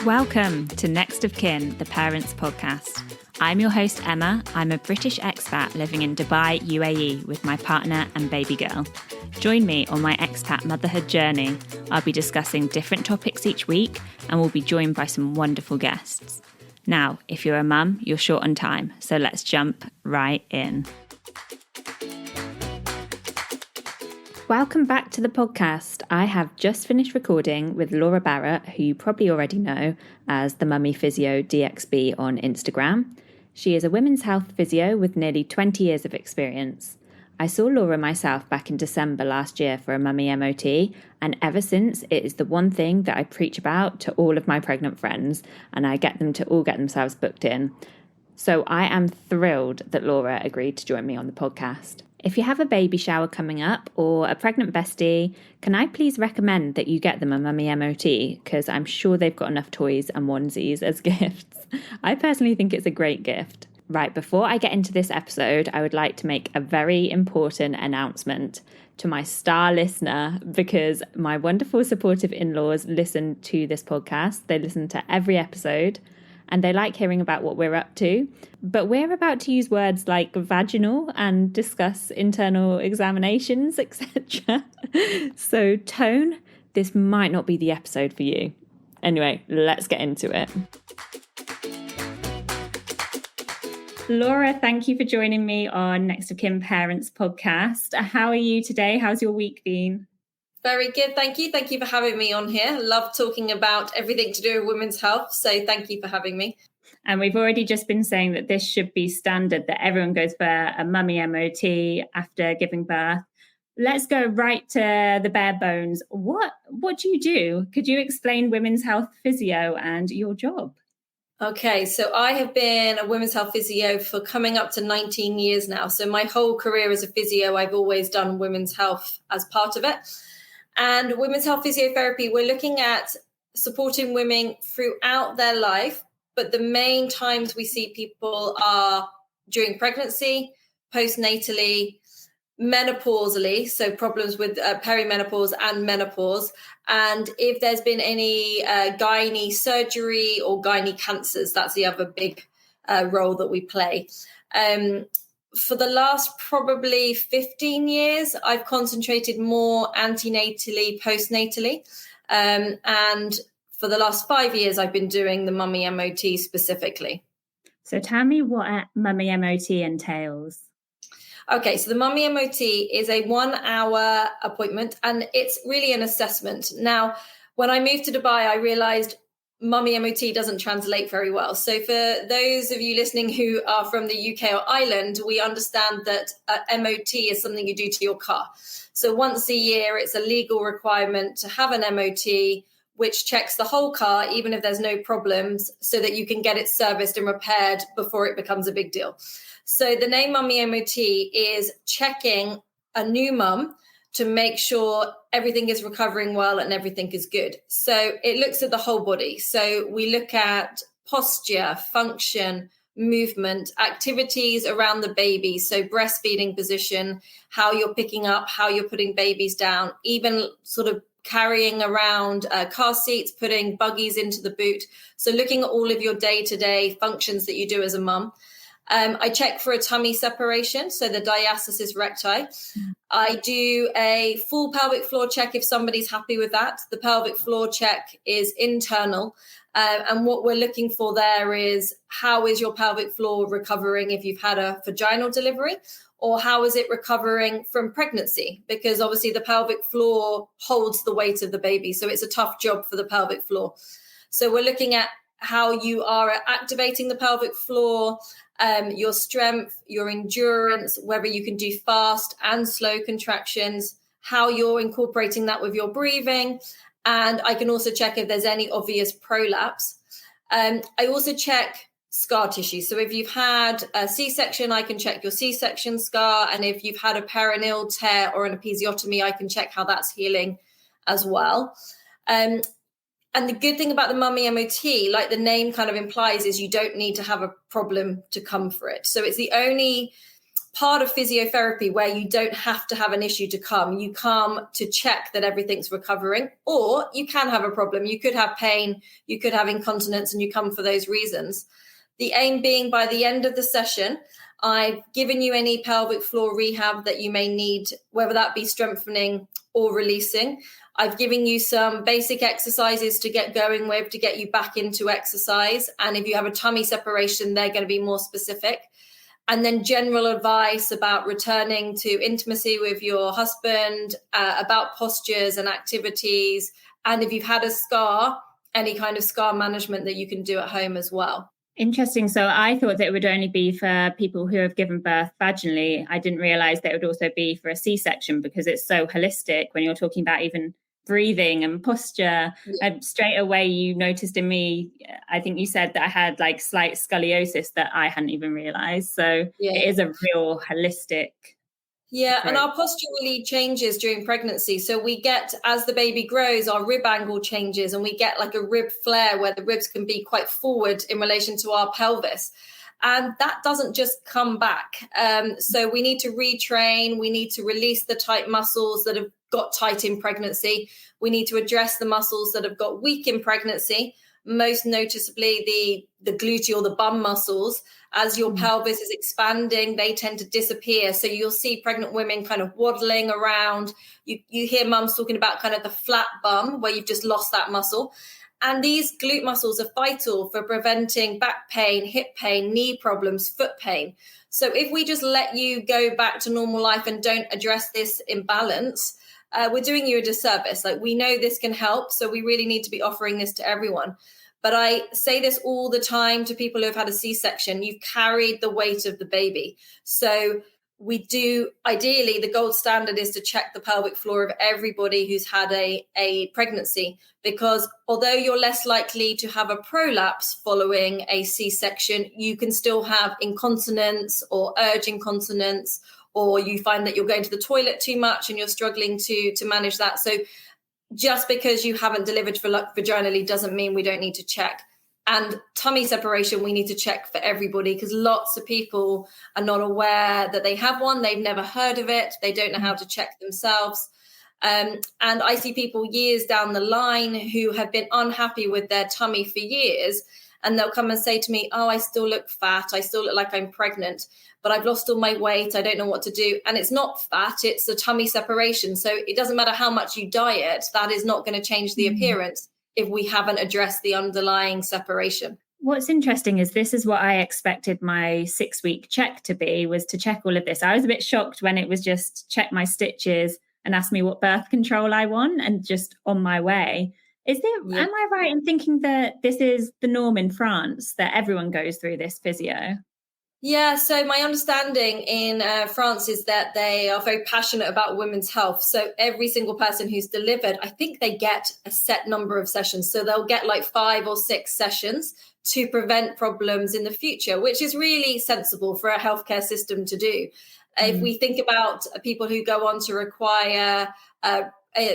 Welcome to Next of Kin, the Parents Podcast. I'm your host, Emma. I'm a British expat living in Dubai, UAE, with my partner and baby girl. Join me on my expat motherhood journey. I'll be discussing different topics each week and we'll be joined by some wonderful guests. Now, if you're a mum, you're short on time, so let's jump right in. Welcome back to the podcast. I have just finished recording with Laura Barrett, who you probably already know as the Mummy Physio DXB on Instagram. She is a women's health physio with nearly 20 years of experience. I saw Laura myself back in December last year for a Mummy MOT, and ever since it is the one thing that I preach about to all of my pregnant friends, and I get them to all get themselves booked in. So I am thrilled that Laura agreed to join me on the podcast. If you have a baby shower coming up or a pregnant bestie, can I please recommend that you get them a Mummy MOT, because I'm sure they've got enough toys and onesies as gifts. I personally think it's a great gift. Right, before I get into this episode, I would like to make a very important announcement to my star listener, because my wonderful supportive in-laws listen to this podcast. They listen to every episode and they like hearing about what we're up to. But we're about to use words like vaginal and discuss internal examinations, etc. So tone, this might not be the episode for you. Anyway, let's get into it. Laura, thank you for joining me on Next of Kin Parents podcast. How are you today? How's your week been? Very good, thank you. Thank you for having me on here. Love talking about everything to do with women's health, so thank you for having me. And we've already just been saying that this should be standard, that everyone goes for a Mummy MOT after giving birth. Let's go right to the bare bones. What do you do? Could you explain women's health physio and your job? Okay, so I have been a women's health physio for coming up to 19 years now. So my whole career as a physio, I've always done women's health as part of it. And women's health physiotherapy, we're looking at supporting women throughout their life. But the main times we see people are during pregnancy, postnatally, menopausally, so problems with perimenopause and menopause. And if there's been any gynae surgery or gynae cancers, that's the other big role that we play. For the last probably 15 years, I've concentrated more antenatally, postnatally. And for the last 5 years, I've been doing the Mummy MOT specifically. So tell me what a Mummy MOT entails. Okay, so the Mummy MOT is a 1 hour appointment and it's really an assessment. Now, when I moved to Dubai, I realized Mummy MOT doesn't translate very well. So for those of you listening who are from the UK or Ireland, we understand that MOT is something you do to your car. So once a year, it's a legal requirement to have an MOT, which checks the whole car, even if there's no problems, so that you can get it serviced and repaired before it becomes a big deal. So the name Mummy MOT is checking a new mum to make sure everything is recovering well and everything is good. So it looks at the whole body. So we look at posture, function, movement, activities around the baby. So breastfeeding position, how you're picking up, how you're putting babies down, even sort of carrying around car seats, putting buggies into the boot. So looking at all of your day-to-day functions that you do as a mum. I check for a tummy separation, so the diastasis recti. I do a full pelvic floor check if somebody's happy with that. The pelvic floor check is internal. And what we're looking for there is, how is your pelvic floor recovering if you've had a vaginal delivery? Or how is it recovering from pregnancy? Because obviously the pelvic floor holds the weight of the baby. So it's a tough job for the pelvic floor. So we're looking at how you are activating the pelvic floor, your strength, your endurance, whether you can do fast and slow contractions, how you're incorporating that with your breathing. And I can also check if there's any obvious prolapse. I also check scar tissue. So if you've had a C-section, I can check your C-section scar. And if you've had a perineal tear or an episiotomy, I can check how that's healing as well. And the good thing about the Mummy MOT, like the name kind of implies, is you don't need to have a problem to come for it. So it's the only part of physiotherapy where you don't have to have an issue to come. You come to check that everything's recovering, or you can have a problem. You could have pain, you could have incontinence, and you come for those reasons. The aim being by the end of the session, I've given you any pelvic floor rehab that you may need, whether that be strengthening or releasing. I've given you some basic exercises to get going with, to get you back into exercise. And if you have a tummy separation, they're going to be more specific. And then general advice about returning to intimacy with your husband, about postures and activities. And if you've had a scar, any kind of scar management that you can do at home as well. Interesting. So I thought that it would only be for people who have given birth vaginally. I didn't realize that it would also be for a C-section, because it's so holistic when you're talking about even breathing and posture. And straight away you noticed in me, I think you said that I had like slight scoliosis that I hadn't even realized. So it is a real holistic approach. And our posture really changes during pregnancy. So we get, as the baby grows, our rib angle changes, and we get like a rib flare where the ribs can be quite forward in relation to our pelvis. And that doesn't just come back. So we need to retrain. We need to release the tight muscles that have got tight in pregnancy. We need to address the muscles that have got weak in pregnancy, most noticeably the gluteal, the bum muscles. As your pelvis is expanding, they tend to disappear. So you'll see pregnant women kind of waddling around. You hear mums talking about kind of the flat bum where you've just lost that muscle. And these glute muscles are vital for preventing back pain, hip pain, knee problems, foot pain. So if we just let you go back to normal life and don't address this imbalance, we're doing you a disservice. Like, we know this can help, so we really need to be offering this to everyone. But I say this all the time to people who have had a C-section. You've carried the weight of the baby. So we do, ideally, the gold standard is to check the pelvic floor of everybody who's had a pregnancy, because although you're less likely to have a prolapse following a C-section, you can still have incontinence or urge incontinence, or you find that you're going to the toilet too much and you're struggling to manage that. So just because you haven't delivered vaginally doesn't mean we don't need to check. And tummy separation, we need to check for everybody, because lots of people are not aware that they have one. They've never heard of it. They don't know how to check themselves. And I see people years down the line who have been unhappy with their tummy for years. And they'll come and say to me, oh, I still look fat. I still look like I'm pregnant, but I've lost all my weight. I don't know what to do. And it's not fat, it's the tummy separation. So it doesn't matter how much you diet, that is not going to change the appearance if we haven't addressed the underlying separation. What's interesting is this is what I expected my 6-week check to be, was to check all of this. I was a bit shocked when it was just check my stitches and ask me what birth control I want and just on my way. Am I right in thinking that this is the norm in France, that everyone goes through this physio? Yeah, so my understanding in France is that they are very passionate about women's health. So every single person who's delivered, I think they get a set number of sessions. So they'll get like 5 or 6 sessions to prevent problems in the future, which is really sensible for a healthcare system to do. If we think about people who go on to require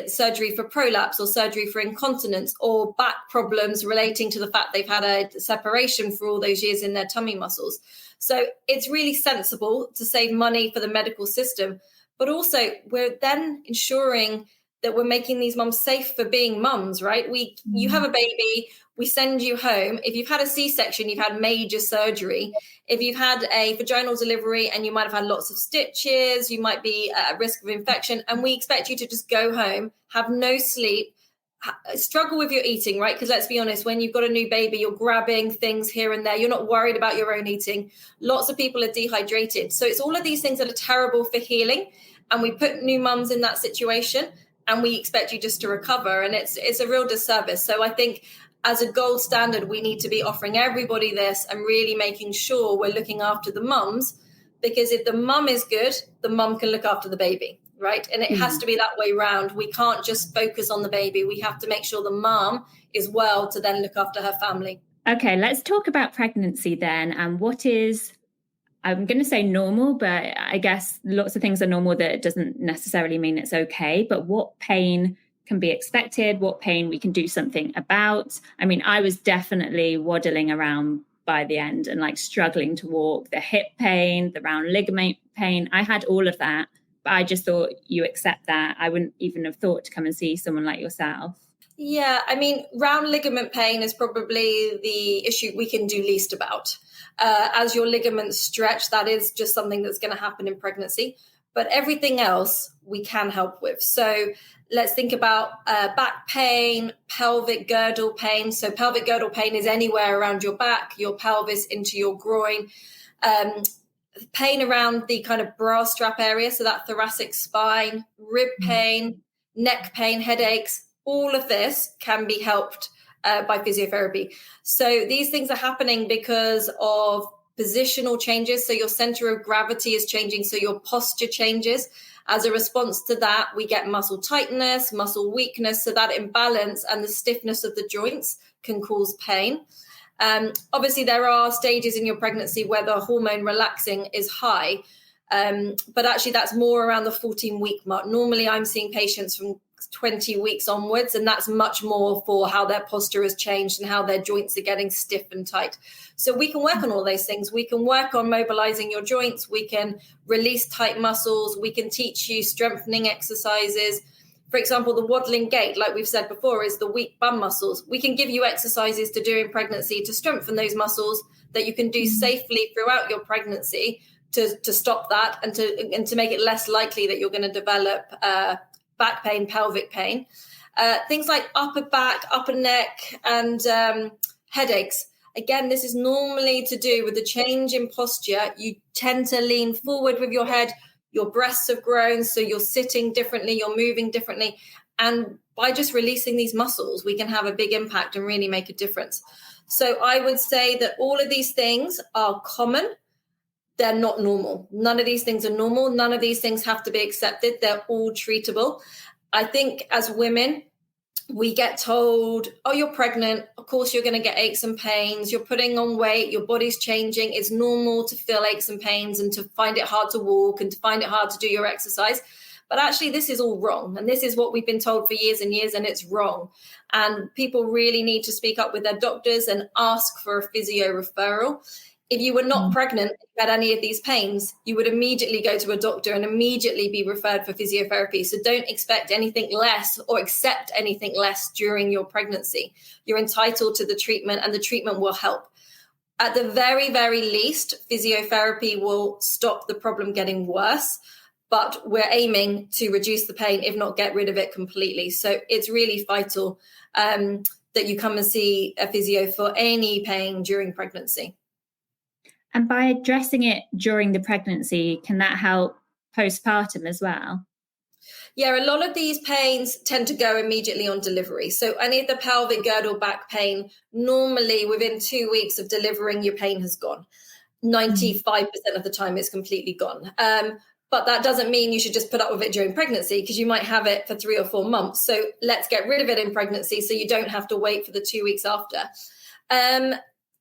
surgery for prolapse or surgery for incontinence or back problems relating to the fact they've had a separation for all those years in their tummy muscles. So it's really sensible to save money for the medical system, but also we're then ensuring that we're making these mums safe for being mums, right? You have a baby, we send you home. If you've had a C-section, you've had major surgery. If you've had a vaginal delivery and you might have had lots of stitches, you might be at risk of infection, and we expect you to just go home, have no sleep, struggle with your eating, right? Because let's be honest, when you've got a new baby, you're grabbing things here and there. You're not worried about your own eating. Lots of people are dehydrated. So it's all of these things that are terrible for healing. And we put new mums in that situation and we expect you just to recover. And it's a real disservice. So I think as a gold standard, we need to be offering everybody this and really making sure we're looking after the mums, because if the mum is good, the mum can look after the baby. Right. And it has to be that way round. We can't just focus on the baby. We have to make sure the mom is well to then look after her family. Okay, let's talk about pregnancy then. And what is, I'm going to say normal, but I guess lots of things are normal that doesn't necessarily mean it's okay. But what pain can be expected? What pain we can do something about? I mean, I was definitely waddling around by the end and like struggling to walk, the hip pain, the round ligament pain. I had all of that, but I just thought, you accept that. I wouldn't even have thought to come and see someone like yourself. Yeah, I mean, round ligament pain is probably the issue we can do least about. As your ligaments stretch, that is just something that's going to happen in pregnancy. But everything else we can help with. So let's think about back pain, pelvic girdle pain. So pelvic girdle pain is anywhere around your back, your pelvis, into your groin. Pain around the kind of bra strap area, so that thoracic spine, rib pain, neck pain, headaches. All of this can be helped by physiotherapy. So these things are happening because of positional changes. So your center of gravity is changing. So your posture changes. As a response to that, we get muscle tightness, muscle weakness. So that imbalance and the stiffness of the joints can cause pain. Obviously, there are stages in your pregnancy where the hormone relaxing is high. But actually, that's more around the 14-week mark. Normally, I'm seeing patients from 20 weeks onwards, and that's much more for how their posture has changed and how their joints are getting stiff and tight. So we can work on all those things. We can work on mobilizing your joints. We can release tight muscles. We can teach you strengthening exercises. For example, the waddling gait, like we've said before, is the weak bum muscles. We can give you exercises to do in pregnancy to strengthen those muscles that you can do safely throughout your pregnancy to stop that and to make it less likely that you're going to develop back pain, pelvic pain. Things like upper back, upper neck, and headaches. Again, this is normally to do with the change in posture. You tend to lean forward with your head. Your breasts have grown, so you're sitting differently, you're moving differently. And by just releasing these muscles, we can have a big impact and really make a difference. So I would say that all of these things are common. They're not normal. None of these things are normal. None of these things have to be accepted. They're all treatable. I think as women, we get told, oh, you're pregnant. Of course, you're going to get aches and pains. You're putting on weight. Your body's changing. It's normal to feel aches and pains and to find it hard to walk and to find it hard to do your exercise. But actually, this is all wrong. And this is what we've been told for years and years, and it's wrong. And people really need to speak up with their doctors and ask for a physio referral. If you were not pregnant, if you had any of these pains, you would immediately go to a doctor and immediately be referred for physiotherapy. So don't expect anything less or accept anything less during your pregnancy. You're entitled to the treatment, and the treatment will help. At the very, very least, physiotherapy will stop the problem getting worse, but we're aiming to reduce the pain, if not get rid of it completely. So it's really vital that you come and see a physio for any pain during pregnancy. And by addressing it during the pregnancy, can that help postpartum as well? Yeah, a lot of these pains tend to go immediately on delivery. So any of the pelvic girdle back pain, normally within 2 weeks of delivering, your pain has gone. 95% of the time it's completely gone. But that doesn't mean you should just put up with it during pregnancy, because you might have it for 3 or 4 months. So let's get rid of it in pregnancy so you don't have to wait for the 2 weeks after.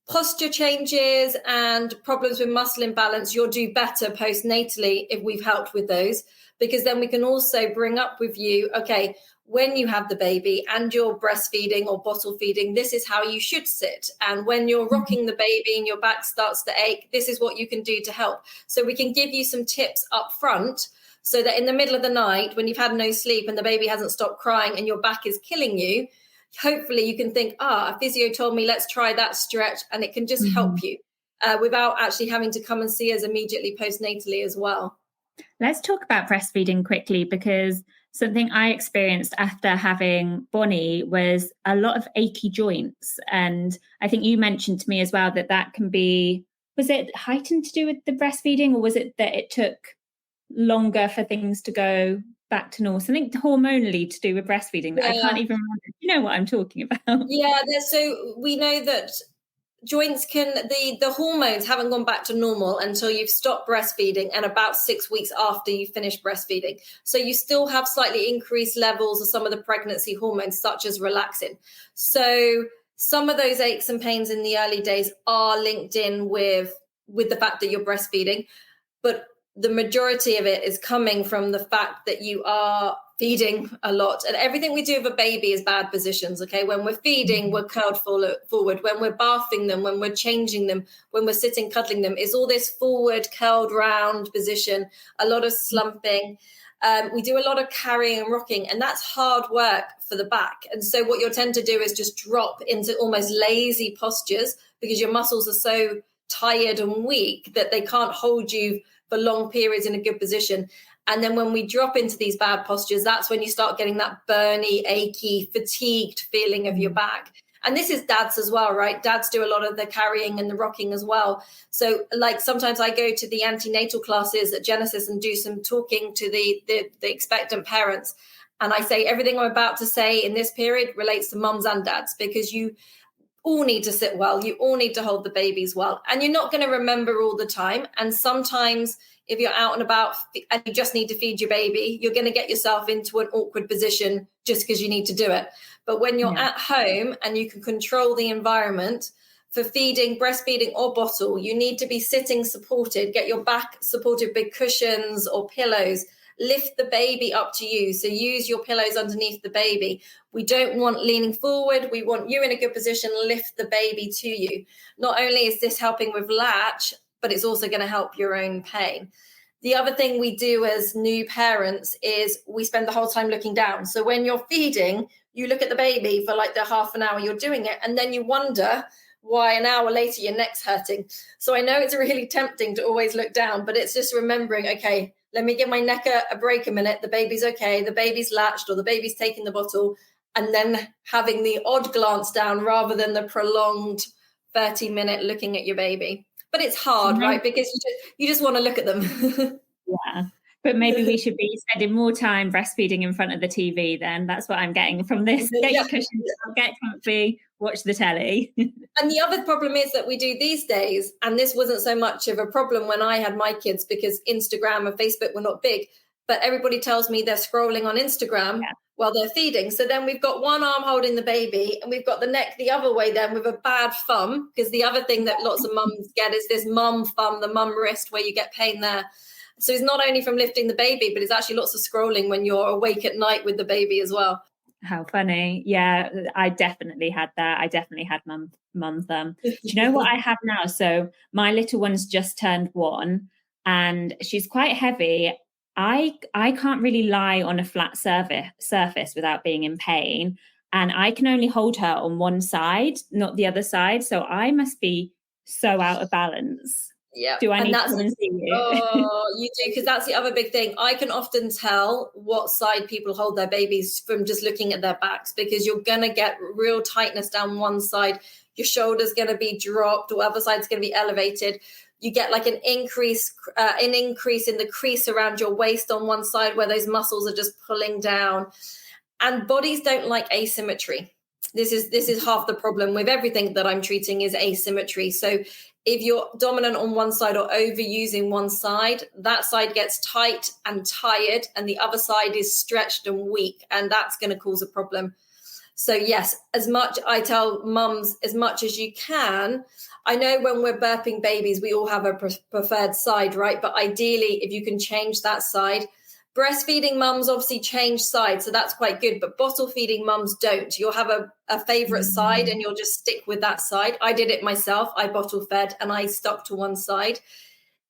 Posture changes and problems with muscle imbalance, you'll do better postnatally if we've helped with those, because then we can also bring up with you, okay, when you have the baby and you're breastfeeding or bottle feeding, this is how you should sit. And when you're rocking the baby and your back starts to ache, this is what you can do to help. So we can give you some tips up front so that in the middle of the night, when you've had no sleep and the baby hasn't stopped crying and your back is killing you, hopefully you can think, a physio told me, let's try that stretch, and it can just help you without actually having to come and see us immediately postnatally as well. Let's talk about breastfeeding quickly, because something I experienced after having Bonnie was a lot of achy joints. And I think you mentioned to me as well that can be, was it heightened to do with the breastfeeding, or was it that it took longer for things to go back to normal? Something hormonally to do with breastfeeding that I can't even remember. You know what I'm talking about? Yeah, so we know that joints the hormones haven't gone back to normal until you've stopped breastfeeding and about 6 weeks after you finish breastfeeding. So you still have slightly increased levels of some of the pregnancy hormones, such as relaxin. So some of those aches and pains in the early days are linked in with the fact that you're breastfeeding. But the majority of it is coming from the fact that you are feeding a lot, and everything we do with a baby is bad positions. Okay, when we're feeding, we're curled forward. When we're bathing them, when we're changing them, when we're sitting cuddling them, it's all this forward curled round position, a lot of slumping. We do a lot of carrying and rocking, and that's hard work for the back. And so what you'll tend to do is just drop into almost lazy postures because your muscles are so tired and weak that they can't hold you for long periods in a good position. And then when we drop into these bad postures, that's when you start getting that burny, achy, fatigued feeling of your back. And this is dads as well, right? Dads do a lot of the carrying and the rocking as well. So like sometimes I go to the antenatal classes at Genesis and do some talking to the expectant parents. And I say everything I'm about to say in this period relates to mums and dads, because you all need to sit well. You all need to hold the babies well. And you're not going to remember all the time. And sometimes if you're out and about and you just need to feed your baby, you're going to get yourself into an awkward position just because you need to do it. But when you're at home and you can control the environment for feeding, breastfeeding or bottle, you need to be sitting supported, get your back supported with cushions or pillows, lift the baby up to you. So use your pillows underneath the baby. We don't want leaning forward. We want you in a good position, lift the baby to you. Not only is this helping with latch, but it's also going to help your own pain. The other thing we do as new parents is we spend the whole time looking down. So when you're feeding, you look at the baby for like the half an hour you're doing it, and then you wonder why an hour later your neck's hurting. So I know it's really tempting to always look down, but it's just remembering, okay, let me give my neck a break a minute. The baby's okay. The baby's latched or the baby's taking the bottle, and then having the odd glance down rather than the prolonged 30-minute looking at your baby. But it's hard, right? Because you just want to look at them. Yeah. But maybe we should be spending more time breastfeeding in front of the TV then. That's what I'm getting from this. Get your cushions up, get comfy, watch the telly. And the other problem is that we do these days, and this wasn't so much of a problem when I had my kids because Instagram and Facebook were not big, but everybody tells me they're scrolling on Instagram while they're feeding. So then we've got one arm holding the baby and we've got the neck the other way then with a bad thumb, because the other thing that lots of mums get is this mum thumb, the mum wrist, where you get pain there. So it's not only from lifting the baby, but it's actually lots of scrolling when you're awake at night with the baby as well. How funny. Yeah, I definitely had that. I definitely had mum thumb. Do you know what I have now? So my little one's just turned 1 and she's quite heavy. I can't really lie on a flat surface without being in pain. And I can only hold her on one side, not the other side. So I must be so out of balance. Yeah. Do I need to come and see you? Oh, you do, because that's the other big thing. I can often tell what side people hold their babies from just looking at their backs, because you're going to get real tightness down one side. Your shoulder's going to be dropped, or other side's going to be elevated. You get like an increase in the crease around your waist on one side where those muscles are just pulling down. And bodies don't like asymmetry. This is half the problem with everything that I'm treating is asymmetry. So if you're dominant on one side or overusing one side, that side gets tight and tired and the other side is stretched and weak, and that's going to cause a problem. So yes, as much I tell mums, as much as you can. I know when we're burping babies, we all have a preferred side, right? But ideally, if you can change that side. Breastfeeding mums obviously change sides, so that's quite good. But bottle feeding mums don't. You'll have a favorite side and you'll just stick with that side. I did it myself. I bottle fed and I stuck to one side.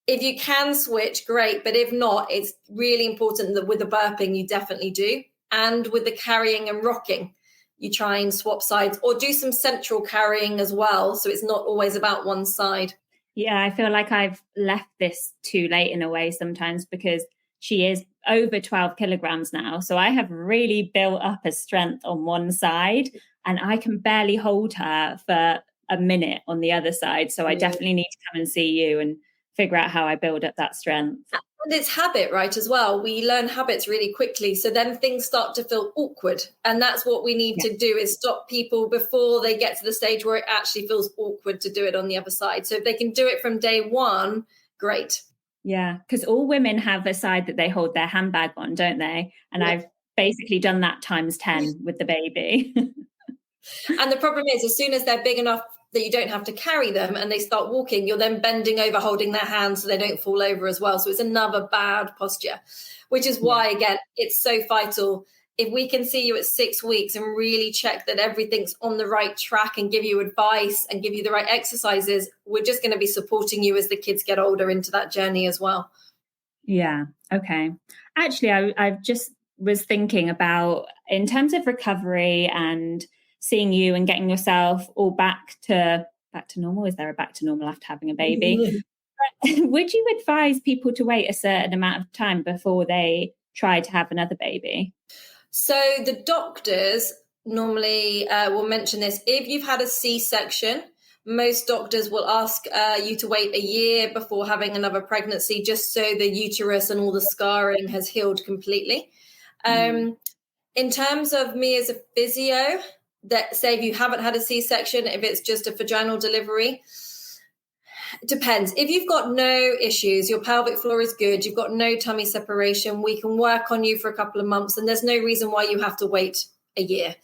If you can switch, great. But if not, it's really important that with the burping, you definitely do. And with the carrying and rocking, you try and swap sides or do some central carrying as well. So it's not always about one side. Yeah, I feel like I've left this too late in a way sometimes, because she is over 12 kilograms now. So I have really built up a strength on one side and I can barely hold her for a minute on the other side. So I definitely need to come and see you and figure out how I build up that strength. And it's habit, right, as well. We learn habits really quickly. So then things start to feel awkward. And that's what we need to do, is stop people before they get to the stage where it actually feels awkward to do it on the other side. So if they can do it from day one, great. Yeah, because all women have a side that they hold their handbag on, don't they? And I've basically done that times 10 with the baby. And the problem is, as soon as they're big enough that you don't have to carry them and they start walking, you're then bending over, holding their hands so they don't fall over as well. So it's another bad posture, which is why, again, it's so vital. If we can see you at 6 weeks and really check that everything's on the right track and give you advice and give you the right exercises, we're just going to be supporting you as the kids get older into that journey as well. Yeah. Okay. Actually, I just was thinking about, in terms of recovery and seeing you and getting yourself all back to normal. Is there a back to normal after having a baby? Would you advise people to wait a certain amount of time before they try to have another baby? So the doctors normally will mention this. If you've had a C-section, most doctors will ask you to wait a year before having another pregnancy, just so the uterus and all the scarring has healed completely. In terms of me as a physio, that say if you haven't had a C-section, if it's just a vaginal delivery, it depends. If you've got no issues, your pelvic floor is good, you've got no tummy separation, we can work on you for a couple of months, and there's no reason why you have to wait a year.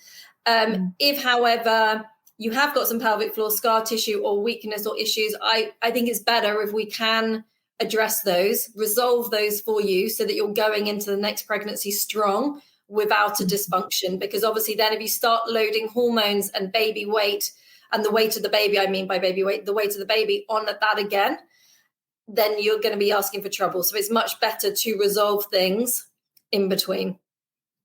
If, however, you have got some pelvic floor scar tissue or weakness or issues, I think it's better if we can address those, resolve those for you so that you're going into the next pregnancy strong without a dysfunction. Because obviously then if you start loading hormones and baby weight, and the weight of the baby, I mean by baby weight, the weight of the baby on that again, then you're going to be asking for trouble. So it's much better to resolve things in between.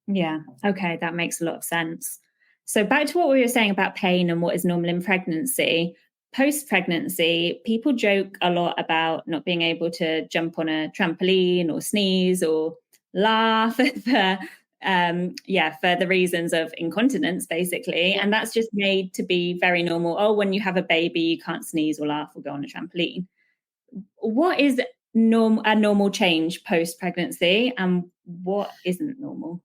Yeah. Okay. That makes a lot of sense. So back to what we were saying about pain and what is normal in pregnancy. Post-pregnancy, people joke a lot about not being able to jump on a trampoline or sneeze or laugh for the reasons of incontinence, basically. And that's just made to be very normal. Oh, when you have a baby, you can't sneeze or laugh or go on a trampoline. What is a normal change post-pregnancy and what isn't normal?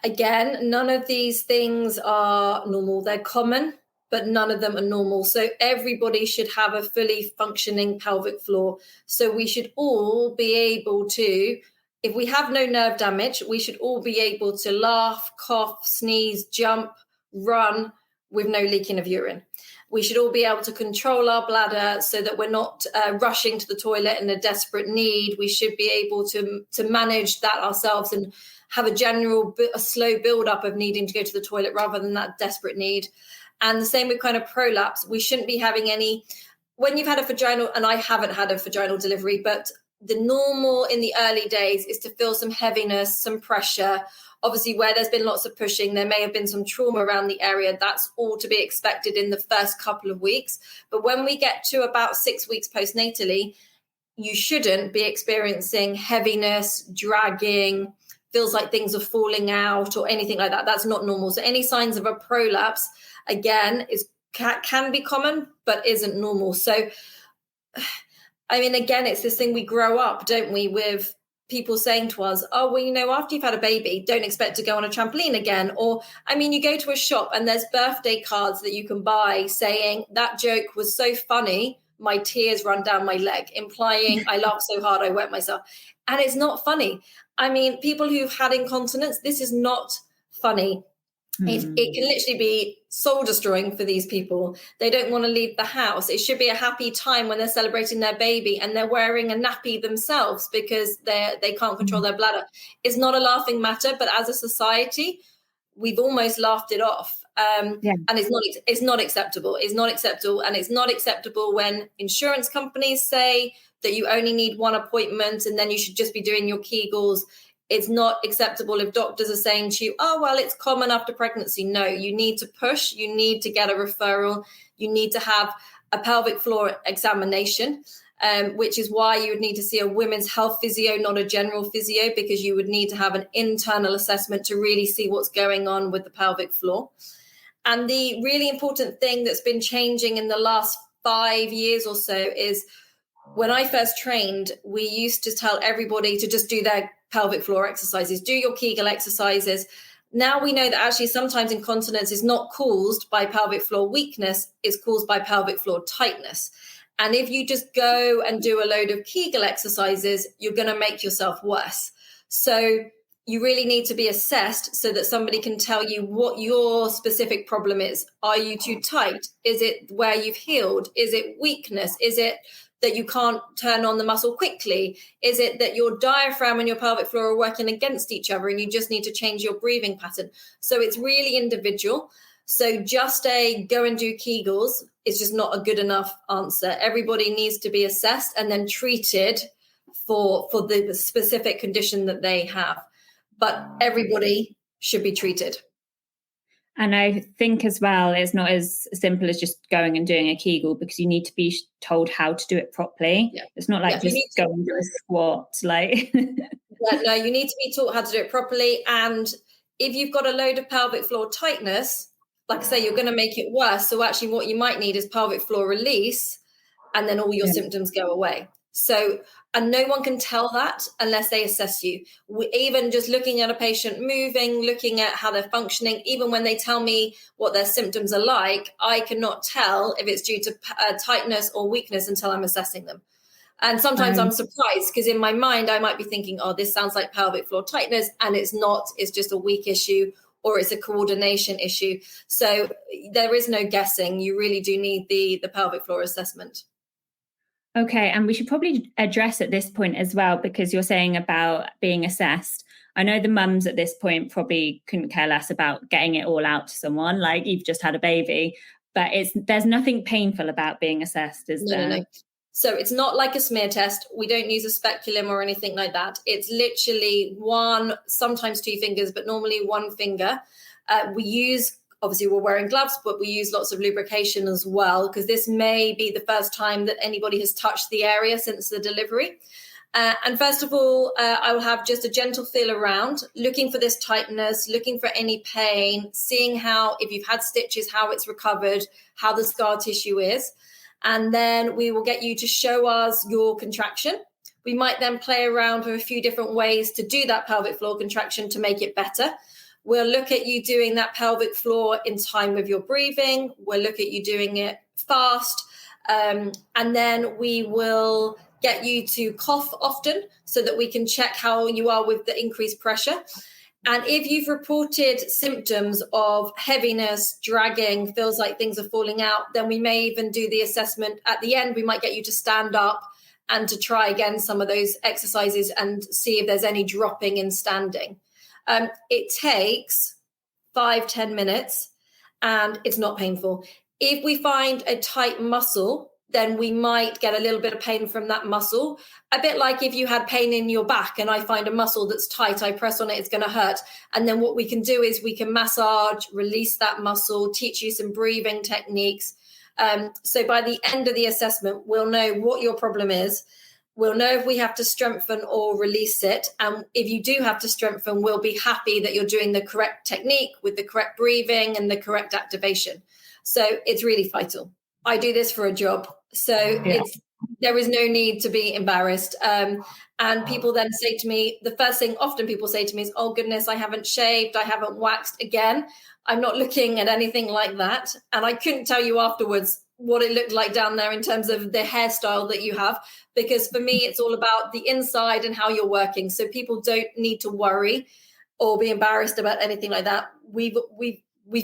Again, none of these things are normal. They're common, but none of them are normal. So everybody should have a fully functioning pelvic floor. So we should all be able to, if we have no nerve damage, we should all be able to laugh, cough, sneeze, jump, run with no leaking of urine. We should all be able to control our bladder so that we're not rushing to the toilet in a desperate need. We should be able to manage that ourselves and have a slow build-up of needing to go to the toilet rather than that desperate need. And the same with kind of prolapse. We shouldn't be having any, when you've had a vaginal, and I haven't had a vaginal delivery, but the normal in the early days is to feel some heaviness, some pressure. Obviously, where there's been lots of pushing, there may have been some trauma around the area. That's all to be expected in the first couple of weeks. But when we get to about 6 weeks postnatally, you shouldn't be experiencing heaviness, dragging, feels like things are falling out or anything like that. That's not normal. So any signs of a prolapse, again, can be common, but isn't normal. So, I mean, again, it's this thing we grow up, don't we, with people saying to us, oh, well, after you've had a baby, don't expect to go on a trampoline again. Or, I mean, you go to a shop and there's birthday cards that you can buy saying that joke was so funny, my tears run down my leg, implying I laughed so hard I wet myself. And it's not funny. I mean, people who've had incontinence, this is not funny. It can literally be soul destroying for these people. They don't want to leave the house. It should be a happy time when they're celebrating their baby and they're wearing a nappy themselves because they can't control their bladder. It's not a laughing matter, but as a society, we've almost laughed it off. And it's not acceptable. It's not acceptable. And it's not acceptable when insurance companies say that you only need one appointment and then you should just be doing your Kegels. It's not acceptable if doctors are saying to you, oh, well, it's common after pregnancy. No, you need to push. You need to get a referral. You need to have a pelvic floor examination, which is why you would need to see a women's health physio, not a general physio, because you would need to have an internal assessment to really see what's going on with the pelvic floor. And the really important thing that's been changing in the last 5 years or so is when I first trained, we used to tell everybody to just do their pelvic floor exercises, do your Kegel exercises. Now we know that actually sometimes incontinence is not caused by pelvic floor weakness, it's caused by pelvic floor tightness. And if you just go and do a load of Kegel exercises, you're going to make yourself worse. So you really need to be assessed so that somebody can tell you what your specific problem is. Are you too tight? Is it where you've healed? Is it weakness? Is it that you can't turn on the muscle quickly? Is it that your diaphragm and your pelvic floor are working against each other and you just need to change your breathing pattern? So it's really individual. So just a go and do Kegels is just not a good enough answer. Everybody needs to be assessed and then treated for the specific condition that they have. But everybody should be treated. And I think as well, it's not as simple as just going and doing a Kegel, because you need to be told how to do it properly. Yeah. It's not like just go and do a squat. Like, no, you need to be taught how to do it properly. And if you've got a load of pelvic floor tightness, like I say, you're going to make it worse. So actually what you might need is pelvic floor release, and then all your symptoms go away. So, and no one can tell that unless they assess you. Even just looking at a patient moving, looking at how they're functioning, even when they tell me what their symptoms are like, I cannot tell if it's due to tightness or weakness until I'm assessing them. And sometimes I'm surprised, because in my mind, I might be thinking, oh, this sounds like pelvic floor tightness, and it's not. It's just a weak issue, or it's a coordination issue. So there is no guessing. You really do need the pelvic floor assessment. Okay, and we should probably address at this point as well, because you're saying about being assessed. I know the mums at this point probably couldn't care less about getting it all out to someone, like you've just had a baby, but there's nothing painful about being assessed, is there? No. So it's not like a smear test. We don't use a speculum or anything like that. It's literally one, sometimes two fingers, but normally one finger. Obviously, we're wearing gloves, but we use lots of lubrication as well, because this may be the first time that anybody has touched the area since the delivery. And first of all, I will have just a gentle feel around, looking for this tightness, looking for any pain, seeing how, if you've had stitches, how it's recovered, how the scar tissue is. And then we will get you to show us your contraction. We might then play around with a few different ways to do that pelvic floor contraction to make it better. We'll look at you doing that pelvic floor in time with your breathing. We'll look at you doing it fast. And then we will get you to cough often so that we can check how you are with the increased pressure. And if you've reported symptoms of heaviness, dragging, feels like things are falling out, then we may even do the assessment at the end. We might get you to stand up and to try again some of those exercises and see if there's any dropping in standing. It takes 5-10 minutes and it's not painful. If we find a tight muscle, then we might get a little bit of pain from that muscle. A bit like if you had pain in your back and I find a muscle that's tight, I press on it, it's going to hurt. And then what we can do is we can massage, release that muscle, teach you some breathing techniques. So by the end of the assessment, we'll know what your problem is. We'll know if we have to strengthen or release it. And if you do have to strengthen, we'll be happy that you're doing the correct technique with the correct breathing and the correct activation. So it's really vital. I do this for a job. So there is no need to be embarrassed. And people then say to me, the first thing often people say to me is, oh goodness, I haven't shaved, I haven't waxed again. I'm not looking at anything like that. And I couldn't tell you afterwards what it looked like down there in terms of the hairstyle that you have, because for me, it's all about the inside and how you're working. So people don't need to worry or be embarrassed about anything like that. We've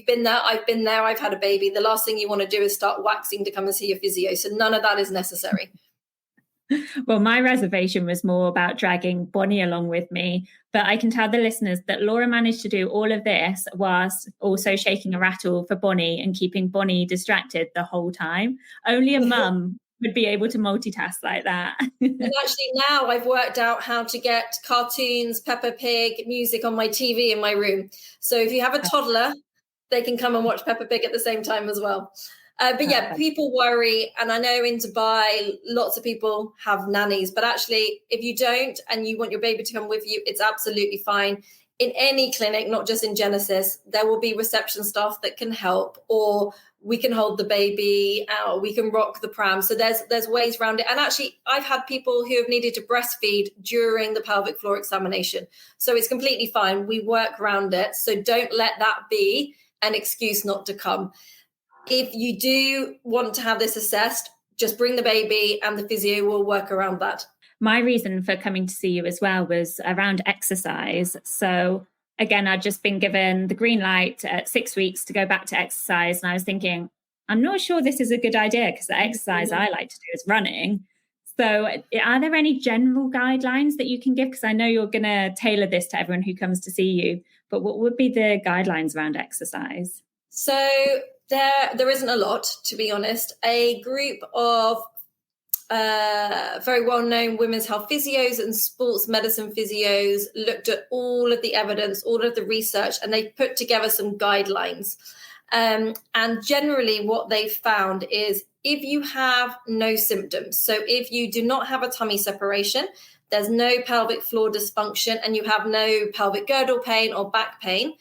been there. I've been there. I've had a baby. The last thing you want to do is start waxing to come and see your physio. So none of that is necessary. Well, my reservation was more about dragging Bonnie along with me, but I can tell the listeners that Laura managed to do all of this whilst also shaking a rattle for Bonnie and keeping Bonnie distracted the whole time. Only a mum would be able to multitask like that. And actually now I've worked out how to get cartoons, Peppa Pig, music on my TV in my room. So if you have a toddler, they can come and watch Peppa Pig at the same time as well. But yeah, people worry. And I know in Dubai, lots of people have nannies. But actually, if you don't and you want your baby to come with you, it's absolutely fine. In any clinic, not just in Genesis, there will be reception staff that can help, or we can hold the baby, or we can rock the pram. So there's ways around it. And actually, I've had people who have needed to breastfeed during the pelvic floor examination. So it's completely fine. We work around it. So don't let that be an excuse not to come. If you do want to have this assessed, just bring the baby and the physio will work around that. my reason for coming to see you as well was around exercise. So again, I'd just been given the green light at 6 weeks to go back to exercise. And I was thinking, I'm not sure this is a good idea because the exercise I like to do is running. So are there any general guidelines that you can give? Because I know you're going to tailor this to everyone who comes to see you, but what would be the guidelines around exercise? So there isn't a lot, to be honest. A group of very well-known women's health physios and sports medicine physios looked at all of the evidence, all of the research, and they put together some guidelines. And generally what they found is if you have no symptoms, so if you do not have a tummy separation, there's no pelvic floor dysfunction, and you have no pelvic girdle pain or back pain,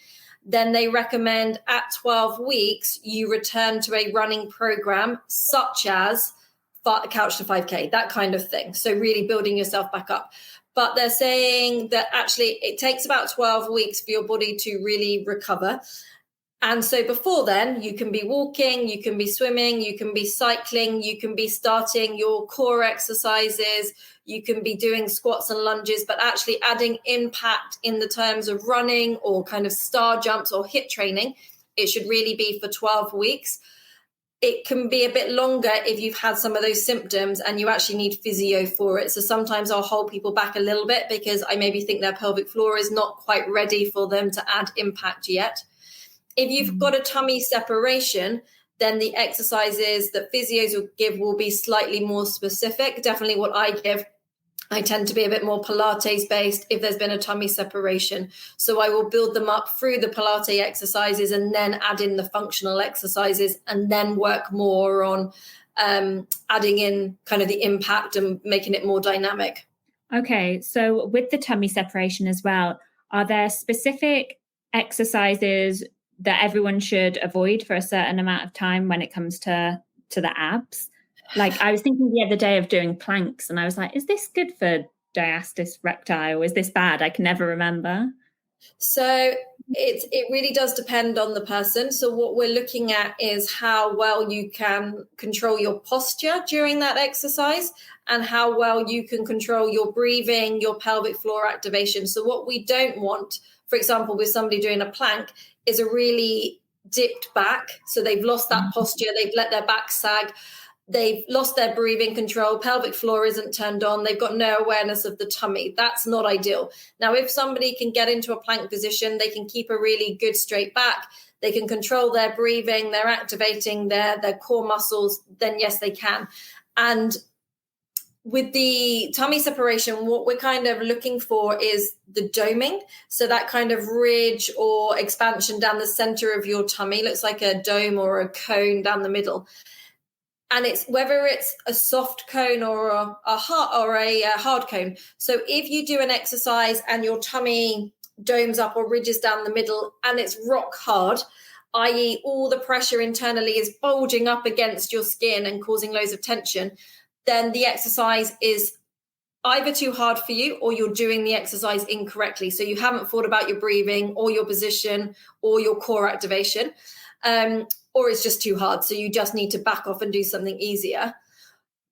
then they recommend at 12 weeks, you return to a running program such as couch to 5K, that kind of thing. So really building yourself back up. But they're saying that actually it takes about 12 weeks for your body to really recover. And so before then, you can be walking, you can be swimming, you can be cycling, you can be starting your core exercises, you can be doing squats and lunges, but actually adding impact in the terms of running or kind of star jumps or HIIT training, it should really be for 12 weeks. It can be a bit longer if you've had some of those symptoms and you actually need physio for it. So sometimes I'll hold people back a little bit because I maybe think their pelvic floor is not quite ready for them to add impact yet. If you've got a tummy separation, then the exercises that physios will give will be slightly more specific. Definitely what I give, I tend to be a bit more Pilates based if there's been a tummy separation. So I will build them up through the Pilates exercises and then add in the functional exercises and then work more on adding in kind of the impact and making it more dynamic. Okay, so with the tummy separation as well, are there specific exercises that everyone should avoid for a certain amount of time when it comes to the abs? Like I was thinking the other day of doing planks and I was like, is this good for diastasis recti or is this bad? I can never remember. So it really does depend on the person. So what we're looking at is how well you can control your posture during that exercise and how well you can control your breathing, your pelvic floor activation. So what we don't want, for example, with somebody doing a plank is a really dipped back. So they've lost that posture, they've let their back sag, they've lost their breathing control, pelvic floor isn't turned on, they've got no awareness of the tummy. That's not ideal. Now, if somebody can get into a plank position, they can keep a really good straight back, they can control their breathing, they're activating their core muscles, then yes, they can. And with the tummy separation, what we're kind of looking for is the doming. So that kind of ridge or expansion down the center of your tummy looks like a dome or a cone down the middle. And it's whether it's a soft cone or a hard cone. So if you do an exercise and your tummy domes up or ridges down the middle and it's rock hard, i.e. all the pressure internally is bulging up against your skin and causing loads of tension, then the exercise is either too hard for you or you're doing the exercise incorrectly. So you haven't thought about your breathing or your position or your core activation, or it's just too hard. So you just need to back off and do something easier.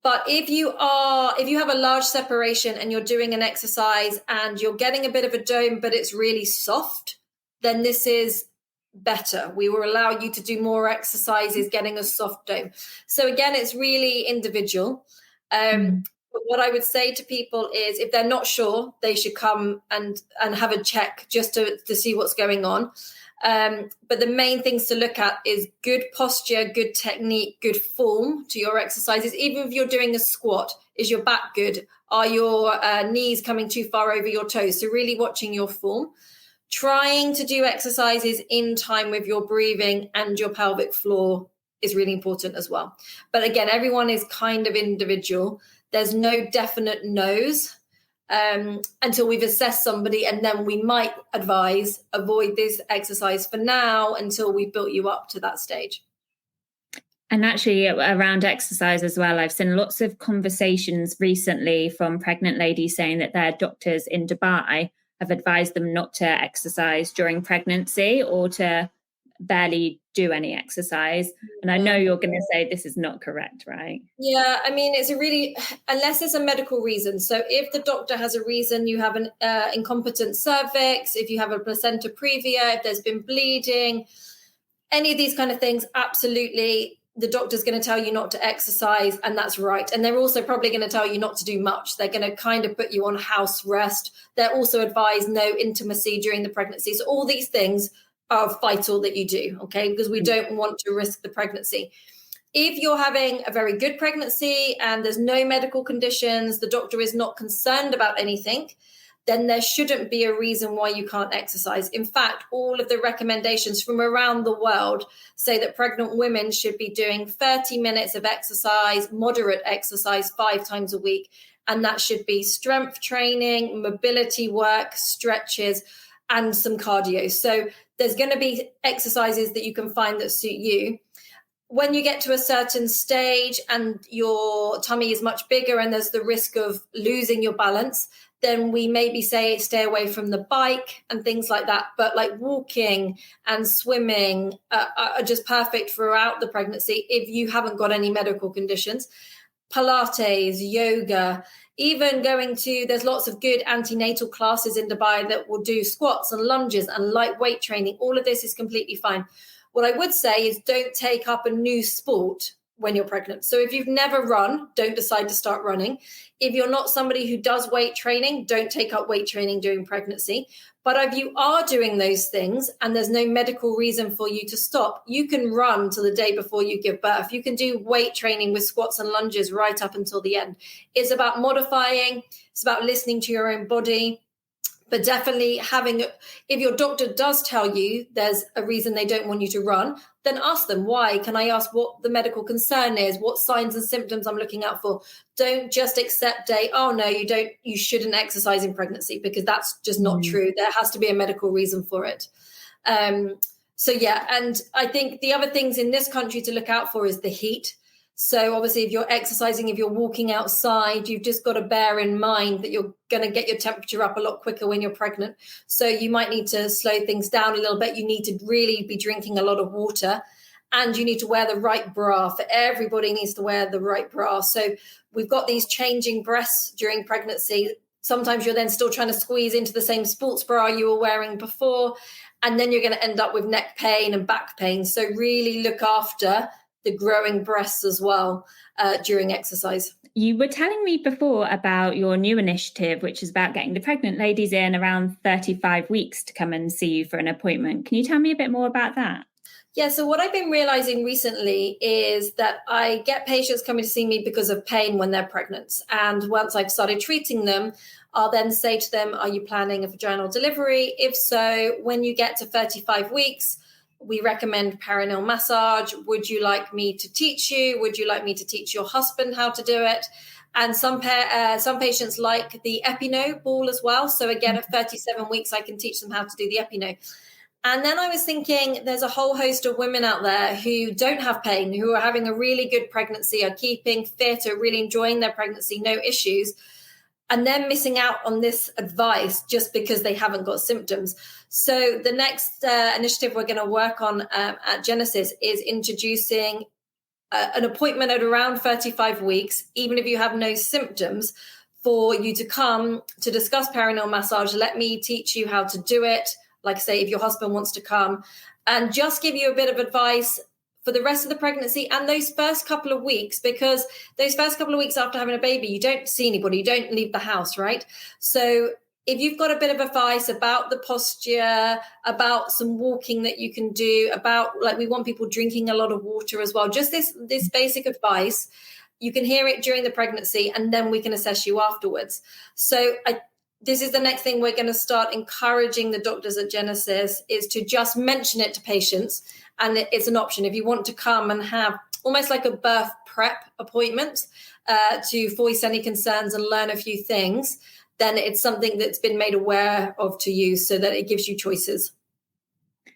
But if you have a large separation and you're doing an exercise and you're getting a bit of a dome, but it's really soft, then this is better. We will allow you to do more exercises getting a soft dome. So again, it's really individual. But what I would say to people is if they're not sure, they should come and have a check just to see what's going on. But the main things to look at is good posture, good technique, good form to your exercises. Even if you're doing a squat, is your back good? Are your knees coming too far over your toes? So really watching your form. Trying to do exercises in time with your breathing and your pelvic floor is really important as well. But again, everyone is kind of individual. There's no definite no's until we've assessed somebody, and then we might advise avoid this exercise for now until we've built you up to that stage. And actually around exercise as well, I've seen lots of conversations recently from pregnant ladies saying that their doctors in Dubai have advised them not to exercise during pregnancy or to barely do any exercise. And I know you're going to say this is not correct, right? Yeah, I mean, unless it's a medical reason. So if the doctor has a reason, you have an incompetent cervix, if you have a placenta previa, if there's been bleeding, any of these kind of things, absolutely, the doctor's going to tell you not to exercise, and that's right. And they're also probably going to tell you not to do much. They're going to kind of put you on house rest. They're also advised no intimacy during the pregnancy. So all these things are vital that you do, okay? Because we don't want to risk the pregnancy. If you're having a very good pregnancy and there's no medical conditions, the doctor is not concerned about anything, then there shouldn't be a reason why you can't exercise. In fact, all of the recommendations from around the world say that pregnant women should be doing 30 minutes of exercise, moderate exercise 5 times a week. And that should be strength training, mobility work, stretches, and some cardio. So there's going to be exercises that you can find that suit you. When you get to a certain stage and your tummy is much bigger and there's the risk of losing your balance, then we maybe say stay away from the bike and things like that. But like walking and swimming are just perfect throughout the pregnancy if you haven't got any medical conditions. Pilates, yoga, even there's lots of good antenatal classes in Dubai that will do squats and lunges and lightweight training. All of this is completely fine. What I would say is don't take up a new sport when you're pregnant. So if you've never run, don't decide to start running. If you're not somebody who does weight training, don't take up weight training during pregnancy. But if you are doing those things and there's no medical reason for you to stop, you can run till the day before you give birth. You can do weight training with squats and lunges right up until the end. It's about modifying. It's about listening to your own body. But definitely if your doctor does tell you there's a reason they don't want you to run, then ask them why. Can I ask what the medical concern is, what signs and symptoms I'm looking out for? Don't just accept you shouldn't exercise in pregnancy, because that's just not true. There has to be a medical reason for it. And I think the other things in this country to look out for is the heat. So obviously if you're exercising, if you're walking outside, you've just got to bear in mind that you're going to get your temperature up a lot quicker when you're pregnant. So you might need to slow things down a little bit. You need to really be drinking a lot of water, and you need to wear the right bra. For everybody needs to wear the right bra. So we've got these changing breasts during pregnancy. Sometimes you're then still trying to squeeze into the same sports bra you were wearing before, and then you're going to end up with neck pain and back pain. So really look after the growing breasts as well during exercise. You were telling me before about your new initiative, which is about getting the pregnant ladies in around 35 weeks to come and see you for an appointment. Can you tell me a bit more about that? Yeah, so what I've been realizing recently is that I get patients coming to see me because of pain when they're pregnant. And once I've started treating them, I'll then say to them, are you planning a vaginal delivery? If so, when you get to 35 weeks, we recommend perineal massage. Would you like me to teach you? Would you like me to teach your husband how to do it? And some patients like the Epino ball as well. So again, at 37 weeks, I can teach them how to do the Epino. And then I was thinking there's a whole host of women out there who don't have pain, who are having a really good pregnancy, are keeping fit, are really enjoying their pregnancy, no issues. And they're missing out on this advice just because they haven't got symptoms. So the next initiative we're going to work on at Genesis is introducing an appointment at around 35 weeks, even if you have no symptoms, for you to come to discuss perineal massage. Let me teach you how to do it. Like I say, if your husband wants to come, and just give you a bit of advice for the rest of the pregnancy and those first couple of weeks, because those first couple of weeks after having a baby, you don't see anybody, you don't leave the house, right? So if you've got a bit of advice about the posture, about some walking that you can do, about, like, we want people drinking a lot of water as well, just this basic advice, you can hear it during the pregnancy, and then we can assess you afterwards. So this is the next thing we're going to start encouraging the doctors at Genesis, is to just mention it to patients. And it's an option if you want to come and have almost like a birth prep appointment to voice any concerns and learn a few things, then it's something that's been made aware of to you so that it gives you choices.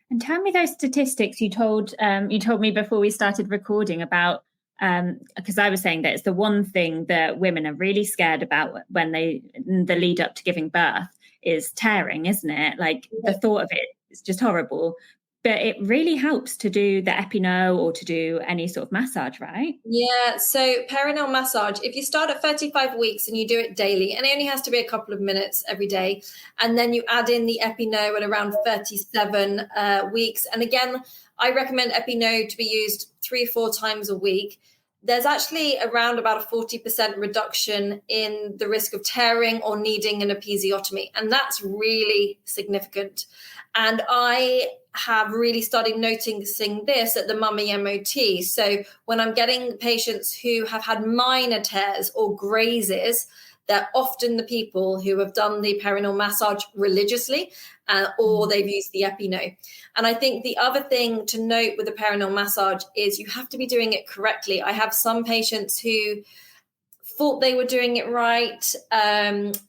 And tell me those statistics you told me before we started recording about, because I was saying that it's the one thing that women are really scared about when the lead up to giving birth is tearing, isn't it? Like the thought of it is just horrible. but it really helps to do the Epino or to do any sort of massage, right? Yeah, so perineal massage, if you start at 35 weeks and you do it daily, and it only has to be a couple of minutes every day, and then you add in the Epino at around 37 weeks. And again, I recommend Epino to be used 3-4 times a week. There's actually around about a 40% reduction in the risk of tearing or needing an episiotomy. And that's really significant. And I have really started noticing this at the Mummy MOT. So when I'm getting patients who have had minor tears or grazes, they're often the people who have done the perineal massage religiously or they've used the Epino. And I think the other thing to note with the perineal massage is you have to be doing it correctly. I have some patients who thought they were doing it right and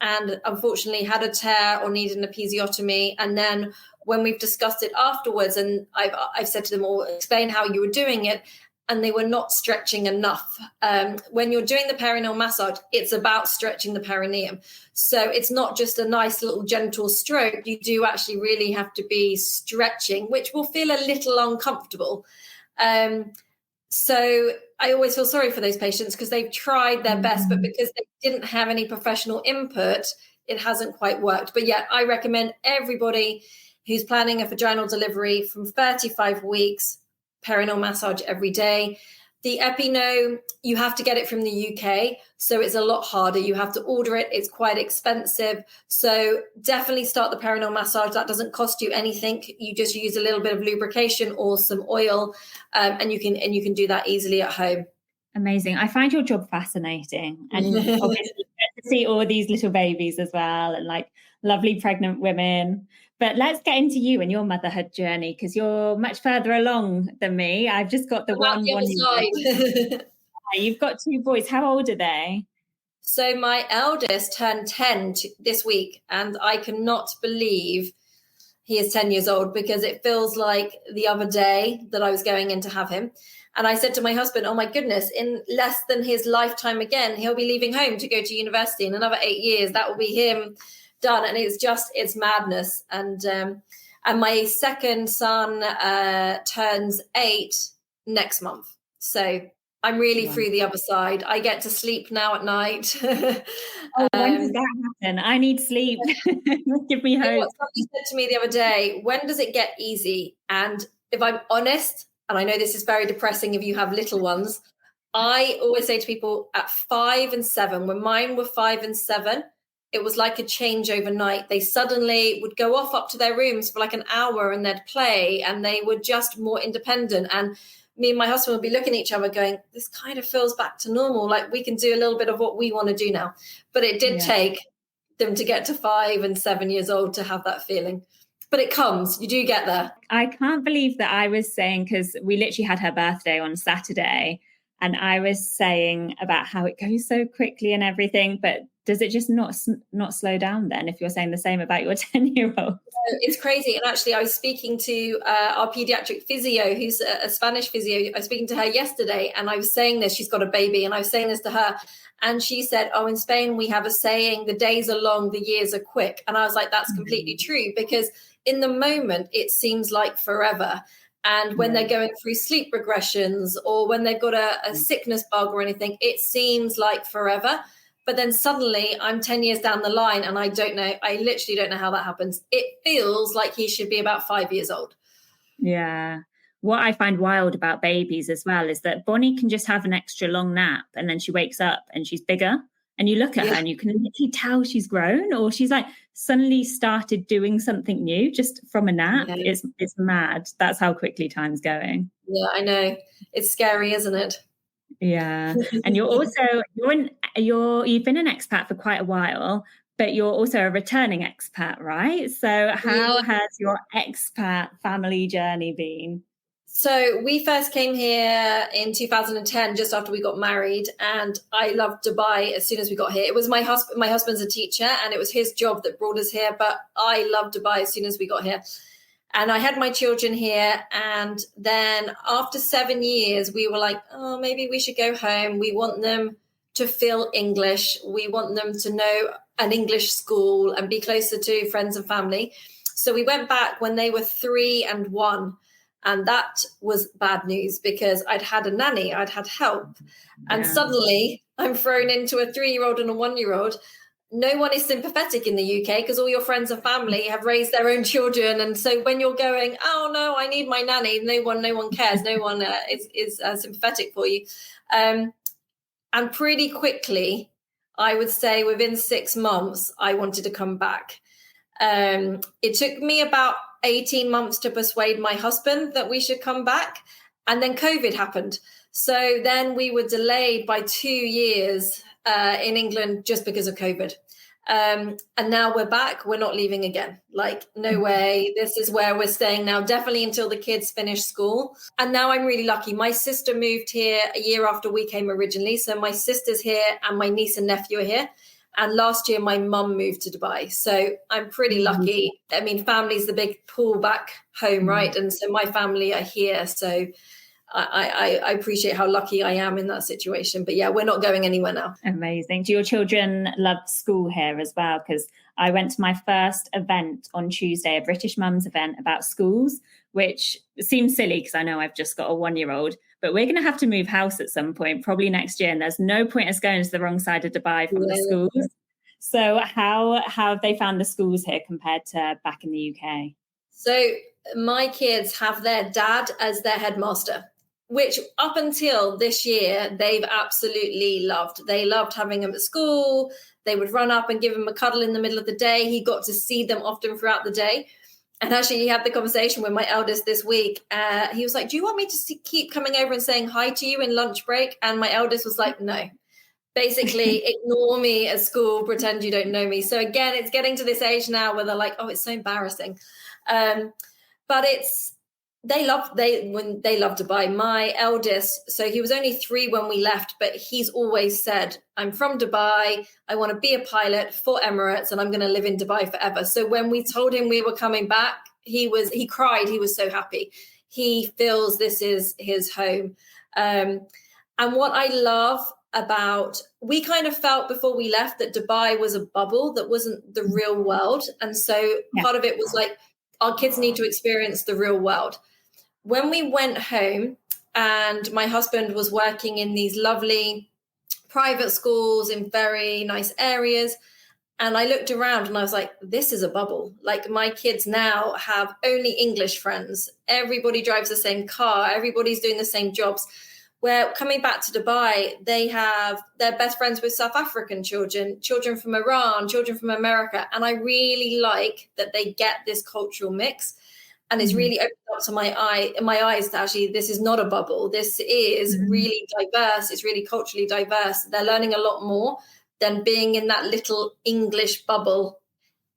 unfortunately had a tear or needed an episiotomy. And then when we've discussed it afterwards and I've said to them, well, explain how you were doing it, and they were not stretching enough. When you're doing the perineal massage, it's about stretching the perineum. So it's not just a nice little gentle stroke. You do actually really have to be stretching, which will feel a little uncomfortable. So I always feel sorry for those patients because they've tried their best, but because they didn't have any professional input, it hasn't quite worked. But yeah, I recommend everybody who's planning a vaginal delivery from 35 weeks, perineal massage every day. The Epino, you have to get it from the UK, so it's a lot harder. You have to order it. It's quite expensive. So definitely start the perineal massage. That doesn't cost you anything. You just use a little bit of lubrication or some oil, and you can do that easily at home. Amazing. I find your job fascinating, and obviously you get to see all these little babies as well, and like lovely pregnant women. But let's get into you and your motherhood journey, because you're much further along than me. I've just got the other side. You've got 2 boys. How old are they? So my eldest turned 10 this week, and I cannot believe he is 10 years old because it feels like the other day that I was going in to have him. And I said to my husband, oh my goodness, in less than his lifetime again, he'll be leaving home to go to university. In another 8 years, that will be him done. And it's madness. And my second son turns 8 next month. So I'm really through the other side. I get to sleep now at night. When does that happen? I need sleep. Give me hope. Somebody said to me the other day, when does it get easy? And if I'm honest, and I know this is very depressing if you have little ones, I always say to people at 5 and 7, when mine were 5 and 7, it was like a change overnight. They suddenly would go off up to their rooms for like an hour and they'd play, and they were just more independent. And me and my husband would be looking at each other going, this kind of feels back to normal. Like we can do a little bit of what we want to do now. But it did take them to get to 5 and 7 years old to have that feeling. But it comes, you do get there. I can't believe that I was saying, because we literally had her birthday on Saturday, and I was saying about how it goes so quickly and everything, but does it just not slow down then if you're saying the same about your 10-year-old? It's crazy. And actually, I was speaking to our pediatric physio, who's a Spanish physio. I was speaking to her yesterday, and I was saying this, she's got a baby, and I was saying this to her. And she said, oh, in Spain, we have a saying, the days are long, the years are quick. And I was like, that's completely true, because in the moment, it seems like forever. And when they're going through sleep regressions or when they've got a sickness bug or anything, it seems like forever. But then suddenly I'm 10 years down the line and I literally don't know how that happens. It feels like he should be about 5 years old. Yeah. What I find wild about babies as well is that Bonnie can just have an extra long nap and then she wakes up and she's bigger. And you look at her and you can literally tell she's grown, or she's like suddenly started doing something new just from a nap. Yeah. It's mad. That's how quickly time's going. Yeah, I know. It's scary, isn't it? Yeah. And you've been an expat for quite a while, but you're also a returning expat, right? So how has your expat family journey been? So we first came here in 2010, just after we got married, and I loved Dubai as soon as we got here. It was my husband's a teacher, and it was his job that brought us here, but I loved Dubai as soon as we got here. And I had my children here, and then after 7 years, we were like, oh, maybe we should go home. We want them to feel English. We want them to know an English school and be closer to friends and family. So we went back when they were 3 and 1. And that was bad news because I'd had a nanny, I'd had help. And suddenly I'm thrown into a 3-year-old and a 1-year-old. No one is sympathetic in the UK because all your friends and family have raised their own children. And so when you're going, oh, no, I need my nanny, no one cares. No one is sympathetic for you. And pretty quickly, I would say within 6 months, I wanted to come back. It took me about 18 months to persuade my husband that we should come back. And then COVID happened. So then we were delayed by 2 years in England just because of COVID. And now we're back. We're not leaving again. Like, no way. This is where we're staying now, definitely until the kids finish school. And now I'm really lucky. My sister moved here a year after we came originally. So my sister's here and my niece and nephew are here. And last year, my mum moved to Dubai. So I'm pretty lucky. I mean, family's the big pull back home, right? And so my family are here. So I appreciate how lucky I am in that situation. But yeah, we're not going anywhere now. Amazing. Do your children love school here as well? Because I went to my first event on Tuesday, a British Mums event about schools, which seems silly because I know I've just got a 1-year-old. But we're going to have to move house at some point, probably next year. And there's no point us going to the wrong side of Dubai from the schools. So how have they found the schools here compared to back in the UK? So my kids have their dad as their headmaster, which up until this year, they've absolutely loved. They loved having him at school. They would run up and give him a cuddle in the middle of the day. He got to see them often throughout the day. And actually, he had the conversation with my eldest this week. He was like, do you want me to keep coming over and saying hi to you in lunch break? And my eldest was like, no. Basically, ignore me at school, pretend you don't know me. So again, it's getting to this age now where they're like, oh, it's so embarrassing. But they love Dubai. My eldest, so he was only 3 when we left, but he's always said, I'm from Dubai. I want to be a pilot for Emirates and I'm going to live in Dubai forever. So when we told him we were coming back, he cried. He was so happy. He feels this is his home. And what I love about, we kind of felt before we left that Dubai was a bubble that wasn't the real world. And so part of it was like, our kids need to experience the real world. When we went home and my husband was working in these lovely private schools in very nice areas, and I looked around and I was like, this is a bubble. Like, my kids now have only English friends. Everybody drives the same car. Everybody's doing the same jobs. Where coming back to Dubai, they're best friends with South African children from Iran, children from America. And I really like that they get this cultural mix. And it's really opened up to my eyes that actually this is not a bubble. This is really diverse. It's really culturally diverse. They're learning a lot more than being in that little English bubble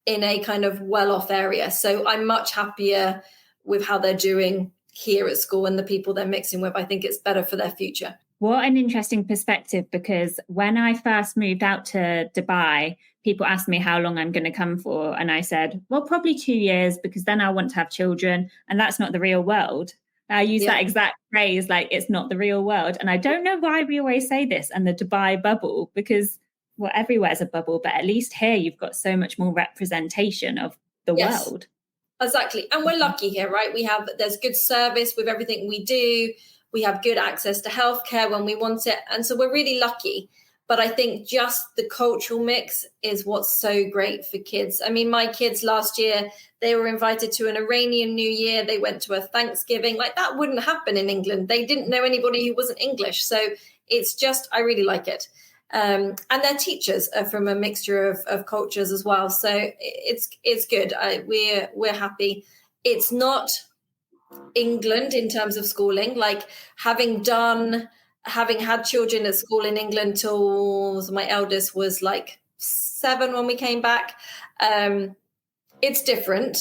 in a kind of well-off area. So I'm much happier with how they're doing here at school and the people they're mixing with. I think it's better for their future. What an interesting perspective, because when I first moved out to Dubai, people asked me how long I'm going to come for. And I said, well, probably 2 years, because then I want to have children. And that's not the real world. I use that exact phrase, like, it's not the real world. And I don't know why we always say this and the Dubai bubble, because well, everywhere's a bubble, but at least here you've got so much more representation of the world. Exactly. And we're lucky here, right? There's good service with everything we do. We have good access to healthcare when we want it. And so we're really lucky. But I think just the cultural mix is what's so great for kids. I mean, my kids last year, they were invited to an Iranian New Year. They went to a Thanksgiving. Like, that wouldn't happen in England. They didn't know anybody who wasn't English. So it's just, I really like it. And their teachers are from a mixture of cultures as well. So it's good. We're happy. It's not England in terms of schooling. Like, having had children at school in England till my eldest was like 7 when we came back. It's different,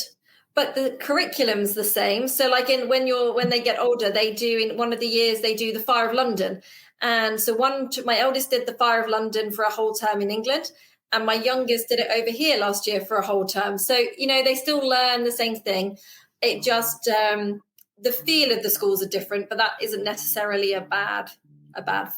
but the curriculum's the same. So like when they get older, they do, in one of the years, they do the Fire of London. And so my eldest did the Fire of London for a whole term in England, and my youngest did it over here last year for a whole term. So, they still learn the same thing. It just, the feel of the schools are different, but that isn't necessarily a bad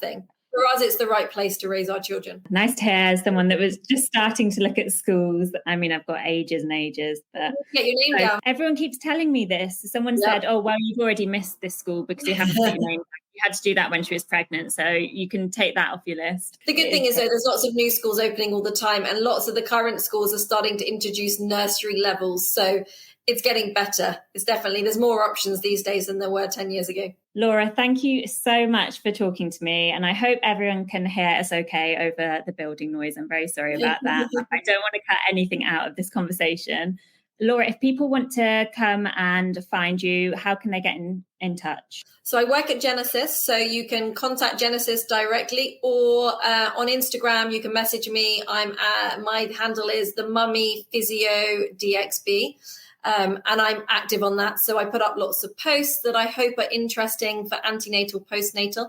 thing. for us, it's the right place to raise our children. Nice to hear, as someone that was just starting to look at schools. I mean, I've got ages and ages, but get your name down. Everyone keeps telling me this. Someone said, oh, well, you've already missed this school because you haven't put your name down. You had to do that when she was pregnant, so you can take that off your list. The good thing is, though, there's lots of new schools opening all the time, and lots of the current schools are starting to introduce nursery levels. So it's getting better. There's more options these days than there were 10 years ago. Laura, thank you so much for talking to me. And I hope everyone can hear us okay over the building noise. I'm very sorry about that. I don't want to cut anything out of this conversation. Laura, if people want to come and find you, how can they get in touch? So I work at Genesis, so you can contact Genesis directly, or on Instagram, you can message me. My handle is the Mummy Physio DXB. And I'm active on that. So I put up lots of posts that I hope are interesting for antenatal, postnatal.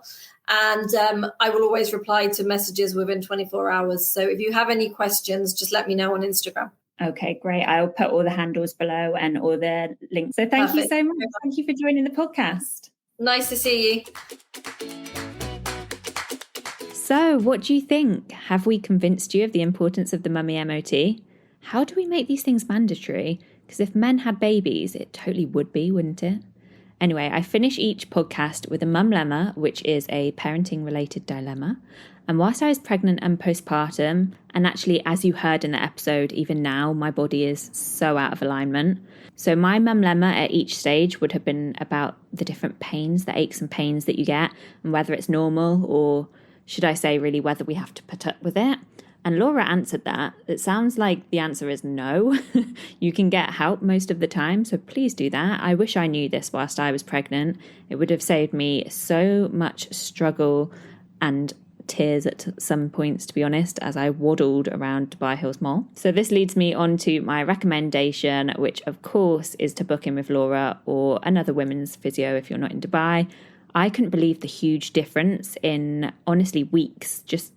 And I will always reply to messages within 24 hours. So if you have any questions, just let me know on Instagram. Okay, great. I'll put all the handles below and all the links. So thank you so much. Thank you for joining the podcast. Nice to see you. So what do you think? Have we convinced you of the importance of the Mummy MOT? How do we make these things mandatory? Because if men had babies, it totally would be, wouldn't it? Anyway, I finish each podcast with a mum lemma, which is a parenting-related dilemma. And whilst I was pregnant and postpartum, and actually, as you heard in the episode, even now, my body is so out of alignment. So my mum lemma at each stage would have been about the different pains, the aches and pains that you get, and whether it's normal, or should I say really whether we have to put up with it. And Laura answered that. It sounds like the answer is no. You can get help most of the time, so please do that. I wish I knew this whilst I was pregnant. It would have saved me so much struggle and tears at some points, to be honest, as I waddled around Dubai Hills Mall. So this leads me on to my recommendation, which of course is to book in with Laura or another women's physio if you're not in Dubai. I couldn't believe the huge difference in, honestly, weeks, just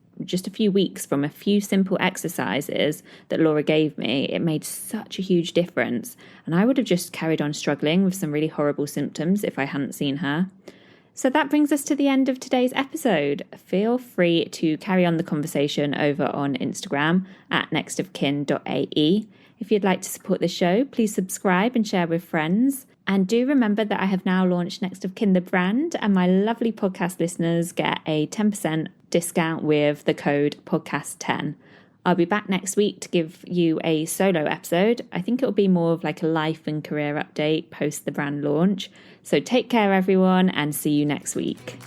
a few weeks from a few simple exercises that Laura gave me. It made such a huge difference. And I would have just carried on struggling with some really horrible symptoms if I hadn't seen her. So that brings us to the end of today's episode. Feel free to carry on the conversation over on Instagram at nextofkin.ae. If you'd like to support the show, please subscribe and share with friends. And do remember that I have now launched Next of Kin, the brand, and my lovely podcast listeners get a 10% discount with the code podcast10. I'll be back next week to give you a solo episode. I think it'll be more of like a life and career update post the brand launch. So take care, everyone, and see you next week.